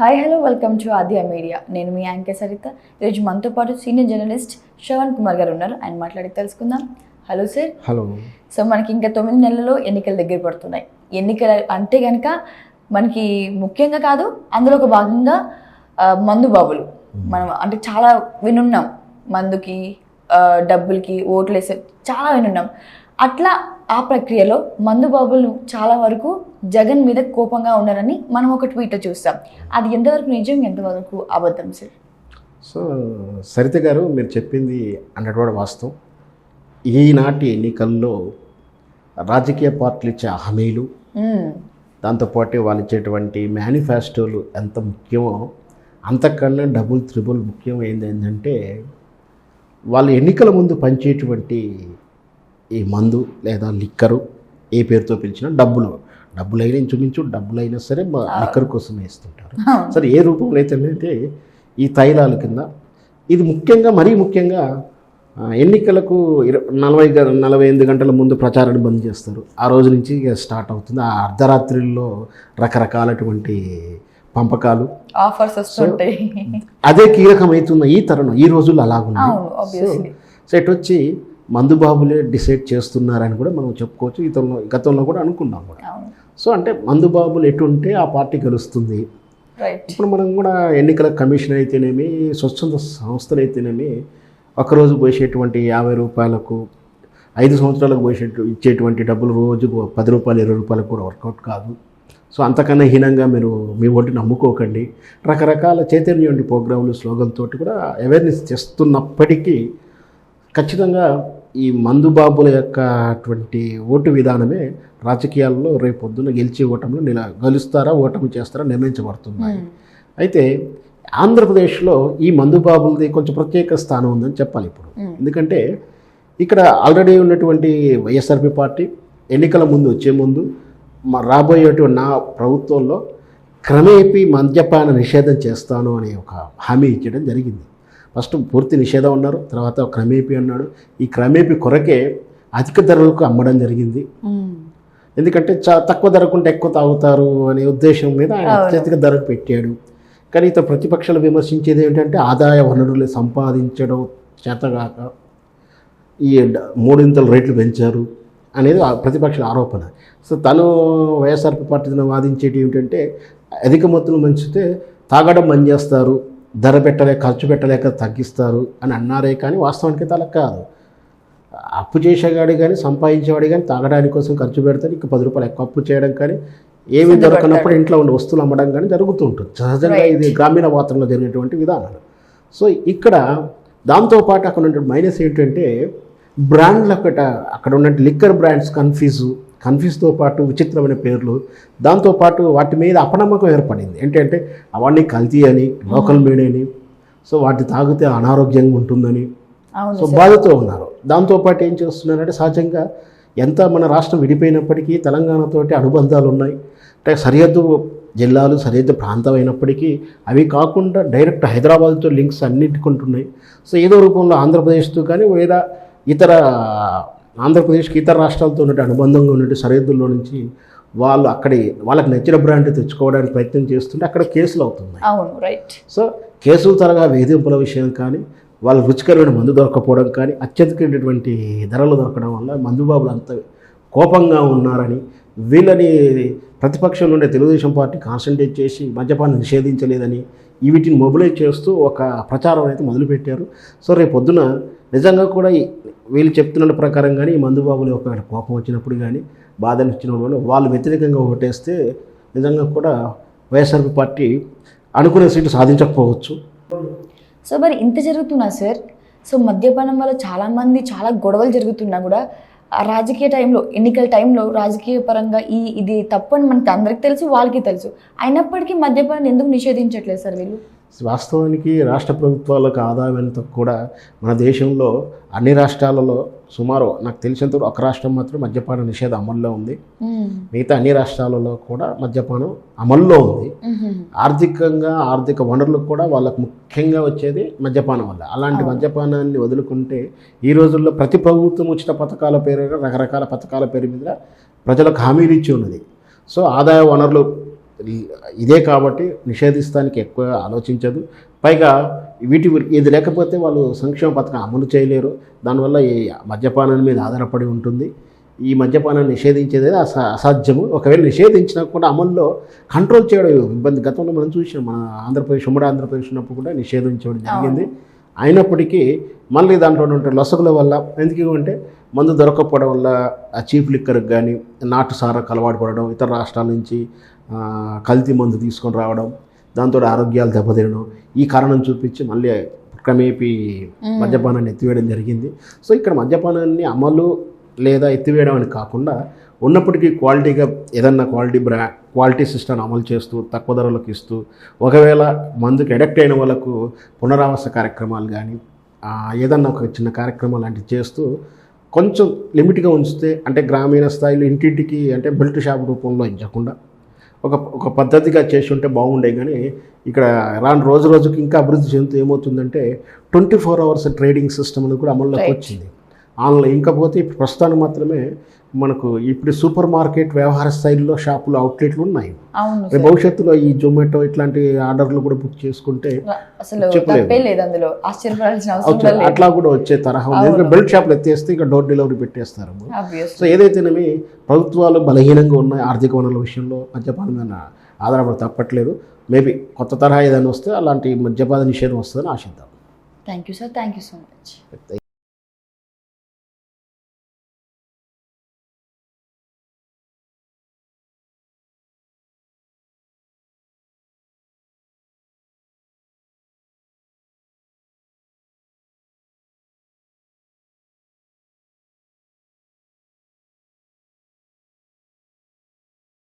Hi hello welcome to Aadya media. నేను మీ anchor Saritha. ఈరోజు మనతో పాటు సీనియర్ జర్నలిస్ట్ శ్రవణ్ కుమార్ గారు ఉన్నారు. ఆయన మాట్లాడి తెలుసుకుందాం. Hello sir. హలో. సో మనకి ఇంకా 9 నెలల్లో ఎన్నికలు దగ్గర పడుతున్నాయి. ఎన్నికలు అంటే కనుక మనకి ముఖ్యంగా కాదు, అందులో ఒక భాగంగా మందు బాబులు మనం అంటే చాలా వినున్నాం. మందుకి డబ్బులకి ఓట్లు వేసే చాలా వినున్నాం. అట్లా ఆ ప్రక్రియలో మందు బాబులు చాలా వరకు జగన్ మీద కోపంగా ఉన్నారని మనం ఒక ట్వీట్ చూస్తాం. అది ఎంతవరకు నిజం, ఎంతవరకు అబద్ధం సార్? సో సరిత గారు, మీరు చెప్పింది 100% వాస్తవం. ఈనాటి ఎన్నికల్లో రాజకీయ పార్టీలు ఇచ్చే హామీలు, దాంతోపాటు వాళ్ళు ఇచ్చేటువంటి మేనిఫెస్టోలు ఎంత ముఖ్యమో అంతకన్నా డబుల్ త్రిబుల్ ముఖ్యం ఏంటంటే వాళ్ళు ఎన్నికల ముందు పంచేటువంటి ఈ మందు లేదా లిక్కరు, ఏ పేరుతో పిలిచినా డబ్బులైనా ఇంచుమించు డబ్బులైనా సరే లిక్కర్ కోసం వేస్తుంటారు. సరే ఏ రూపంలో అయితే ఈ తైలాల కింద ఇది ముఖ్యంగా, మరీ ముఖ్యంగా ఎన్నికలకు 48 గంటల ముందు ప్రచారాన్ని బంద్ చేస్తారు. ఆ రోజు నుంచి స్టార్ట్ అవుతుంది. ఆ అర్ధరాత్రిలో రకరకాలటువంటి పంపకాలు, ఆఫర్స్ వస్తుంటాయి. అదే కీలకమవుతున్న ఈ తరుణం, ఈ రోజుల్లో అలాగుంది. సో ఇటు వచ్చి మందుబాబులే డిసైడ్ చేస్తున్నారని కూడా మనం చెప్పుకోవచ్చు. గతంలో కూడా అనుకున్నాం కూడా. సో అంటే మందుబాబులు ఎటు ఉంటే ఆ పార్టీ గెలుస్తుంది. ఇప్పుడు మనం కూడా ఎన్నికల కమిషన్ అయితేనేమి, స్వచ్ఛంద సంస్థలు అయితేనేమి, ఒకరోజు పోసేటువంటి 50 రూపాయలకు 5 సంవత్సరాలకు ఇచ్చేటువంటి డబ్బులు రోజుకు 10 రూపాయలు 20 రూపాయలకు కూడా వర్కౌట్ కాదు. సో అంతకన్నా హీనంగా మీరు మీ ఓటుని నమ్ముకోకండి. రకరకాల చైతన్యం ప్రోగ్రాములు, స్లోగన్ తోటి కూడా అవేర్నెస్ చేస్తున్నప్పటికీ ఖచ్చితంగా ఈ మందుబాబుల యొక్క అటువంటి ఓటు విధానమే రాజకీయాల్లో రేపు పొద్దున్న గెలిచే ఓటమిలో గెలుస్తారా ఓటమి చేస్తారా నిర్ణయించబడుతున్నాయి. అయితే ఆంధ్రప్రదేశ్లో ఈ మందుబాబులది కొంచెం ప్రత్యేక స్థానం ఉందని చెప్పాలి ఇప్పుడు. ఎందుకంటే ఇక్కడ ఆల్రెడీ ఉన్నటువంటి వైఎస్ఆర్పి పార్టీ ఎన్నికల ముందు వచ్చే ముందు రాబోయేటువంటి నా ప్రభుత్వంలో క్రమేపీ మద్యపాన నిషేధం చేస్తాను అనే ఒక హామీ ఇచ్చడం జరిగింది. ఫస్ట్ పూర్తి నిషేధం అన్నారు, తర్వాత క్రమేపీ అన్నాడు. ఈ క్రమేపీ కొరకే అధిక ధరలకు అమ్మడం జరిగింది. ఎందుకంటే తక్కువ ధరకుంటే ఎక్కువ తాగుతారు అనే ఉద్దేశం మీద ఆయన అత్యధిక ధరకు పెట్టాడు. కానీ ఇతర ప్రతిపక్షాలు విమర్శించేది ఏంటంటే ఆదాయ వనరులు సంపాదించడం చేతగాక ఈ 3 రేట్లు పెంచారు అనేది ప్రతిపక్షాల ఆరోపణ. సో తను వైఎస్ఆర్పీ పార్టీని వాదించేటి ఏమిటంటే అధిక మొత్తంలో పెంచితే తాగడం బంద్ చేస్తారు, ధర ఖర్చు పెట్టలేక తగ్గిస్తారు అని అన్నారే. కానీ వాస్తవానికి అలా కాదు. అప్పు చేసేవాడు కానీ సంపాదించేవాడు కానీ తాగడానికి కోసం ఖర్చు పెడతాడు. ఇంకా 10 రూపాయలు ఎక్కువ అప్పు చేయడం కానీ, ఏమీ దొరకనప్పుడు ఇంట్లో ఉన్న వస్తువులు అమ్మడం కానీ జరుగుతూ ఉంటుంది. సహజంగా ఇది గ్రామీణ వాతావరణంలో జరిగినటువంటి విధానాలు. సో ఇక్కడ దాంతోపాటు అక్కడ ఉన్న మైనస్ ఏంటంటే బ్రాండ్లు అక్కడ ఉన్న లిక్కర్ బ్రాండ్స్ కన్ఫ్యూజ్తో పాటు విచిత్రమైన పేర్లు, దాంతోపాటు వాటి మీద అపనమ్మకం ఏర్పడింది. ఏంటంటే అవన్నీ కల్తీ అని, లోకల్ మేడ్ అని, సో వాటి తాగితే అనారోగ్యంగా ఉంటుందని సో బాధతో ఉన్నారు. దాంతోపాటు ఏం చేస్తున్నారంటే సహజంగా ఎంత మన రాష్ట్రం విడిపోయినప్పటికీ తెలంగాణతోటి అనుబంధాలు ఉన్నాయి. అంటే సరిహద్దు జిల్లాలు, సరిహద్దు ప్రాంతం అయినప్పటికీ అవి కాకుండా డైరెక్ట్ హైదరాబాద్తో లింక్స్ అన్నింటికుంటున్నాయి. సో ఏదో రూపంలో ఆంధ్రప్రదేశ్తో కానీ లేదా ఆంధ్రప్రదేశ్కి ఇతర రాష్ట్రాలతో ఉన్నట్టు అనుబంధంగా ఉన్నట్టు సరిహద్దుల్లో నుంచి వాళ్ళు వాళ్ళకి నచ్చిన బ్రాండ్ తెచ్చుకోవడానికి ప్రయత్నం చేస్తుంటే అక్కడ కేసులు అవుతున్నాయి. అవును, రైట్. సో కేసులు తరగా వేధింపుల విషయం కానీ, వాళ్ళ రుచికరమైన మందు దొరకపోవడం కానీ, అత్యధికమైనటువంటి ధరలు దొరకడం వల్ల మందుబాబులు అంత కోపంగా ఉన్నారని, వీళ్ళని ప్రతిపక్షంలో ఉండే తెలుగుదేశం పార్టీ కాన్సన్ట్రేట్ చేసి మద్యపాన్ని నిషేధించలేదని వీటిని మొబిలైజ్ చేస్తూ ఒక ప్రచారం అయితే మొదలుపెట్టారు. సో రేపు పొద్దున నిజంగా కూడా వీళ్ళు చెప్తున్న ప్రకారం కానీ ఈ మందుబాబులు ఒక కోపం వచ్చినప్పుడు కానీ, బాధలు ఇచ్చినప్పుడు వాళ్ళు వ్యతిరేకంగా ఓటేస్తే నిజంగా కూడా వైఎస్ఆర్పీ పార్టీ అనుకునే సీట్లు సాధించకపోవచ్చు. సో మరి ఇంత జరుగుతున్నా సార్, సో మద్యపానం వల్ల చాలామంది చాలా గొడవలు జరుగుతున్నా కూడా రాజకీయ టైంలో, ఎన్నికల టైంలో రాజకీయ పరంగా ఇది తప్పు అని మనకి అందరికీ తెలుసు, వాళ్ళకి తెలుసు. అయినప్పటికీ మద్యపానం ఎందుకు నిషేధించట్లేదు సార్ వీళ్ళు? వాస్తవానికి రాష్ట్ర ప్రభుత్వాలకు ఆదాయం ఎంత కూడా మన దేశంలో అన్ని రాష్ట్రాలలో సుమారు నాకు తెలిసినంత ఒక రాష్ట్రం మాత్రం మద్యపాన నిషేధం అమల్లో ఉంది. మిగతా అన్ని రాష్ట్రాలలో కూడా మద్యపానం అమల్లో ఉంది. ఆర్థిక వనరులు కూడా వాళ్ళకు ముఖ్యంగా వచ్చేది మద్యపానం వల్ల. అలాంటి మద్యపానాన్ని వదులుకుంటే ఈ రోజుల్లో ప్రతి ప్రభుత్వం ఉచిత పథకాల పేరు, రకరకాల పథకాల పేరు మీద ప్రజలకు హామీలు ఇచ్చి ఉన్నది. సో ఆదాయ వనరులు ఇదే కాబట్టి నిషేధిస్తానికి ఎక్కువ ఆలోచించదు. పైగా ఇది లేకపోతే వాళ్ళు సంక్షేమ పథకం అమలు చేయలేరు. దానివల్ల ఈ మద్యపానం మీద ఆధారపడి ఉంటుంది. ఈ మద్యపానాన్ని నిషేధించేది అసాధ్యము. ఒకవేళ నిషేధించినా కూడా అమల్లో కంట్రోల్ చేయడం ఇబ్బంది. గతంలో మనం చూసాం, మన ఆంధ్రప్రదేశ్ ఉమ్మడి ఆంధ్రప్రదేశ్ ఉన్నప్పుడు కూడా నిషేధించడం జరిగింది. అయినప్పటికీ మళ్ళీ దాంట్లో ఉంటే లొసగుల వల్ల, ఎందుకంటే మందు దొరకకపోవడం వల్ల ఆ చీప్ లిక్కర్కి కానీ నాటు సారాకు అలవాటు పడడం, ఇతర రాష్ట్రాల నుంచి కల్తీ మందు తీసుకొని రావడం, దాంతో ఆరోగ్యాలు దెబ్బతినడం, ఈ కారణం చూపించి మళ్ళీ క్రమేపీ మద్యపానాన్ని ఎత్తివేయడం జరిగింది. సో ఇక్కడ మద్యపానాన్ని అమలు లేదా ఎత్తివేయడం అని కాకుండా ఉన్నప్పటికీ క్వాలిటీగా ఏదన్నా క్వాలిటీ సిస్టమ్ అమలు చేస్తూ తక్కువ ధరలకు ఇస్తూ, ఒకవేళ మందుకి అడిక్ట్ అయిన వాళ్ళకు పునరావాస కార్యక్రమాలు కానీ ఏదన్నా ఒక చిన్న కార్యక్రమాలు లాంటివి చేస్తూ కొంచెం లిమిట్గా ఉంచితే, అంటే గ్రామీణ స్థాయిలో ఇంటింటికి అంటే బెల్ట్ షాప్ రూపంలో ఇచ్చకుండా ఒక పద్ధతిగా చేసి ఉంటే బాగుండే. కానీ ఇక్కడ రాను రోజుకి ఇంకా అభివృద్ధి చెందుతూ ఏమవుతుందంటే 24 hours ట్రేడింగ్ సిస్టమ్ అని కూడా అమల్లోకి వచ్చింది ఆన్లైన్. ఇంకపోతే ఇప్పుడు ప్రస్తుతానికి మాత్రమే మనకు ఇప్పుడు సూపర్ మార్కెట్ వ్యవహార స్థాయిలో షాపులు అవుట్లెట్లు ఉన్నాయి. భవిష్యత్తులో ఈ జొమాటో ఇట్లాంటి ఆర్డర్లు కూడా బుక్ చేసుకుంటే అట్లా కూడా వచ్చే తరహా ఉంది. ఎందుకంటే బెల్ట్ షాపులు ఎత్తేస్తే ఇక డోర్ డెలివరీ పెట్టేస్తారు. సో ఏదైతేనేమి ప్రభుత్వాలు బలహీనంగా ఉన్నాయి ఆర్థిక వనరుల విషయంలో, మద్యపానం మీద ఆధారపడి తప్పట్లేదు. మేబీ కొత్త తరహా ఏదైనా వస్తే అలాంటి మద్యపాన నిషేధం వస్తుందని ఆశిద్దాం. Thank you sir, thank you so much.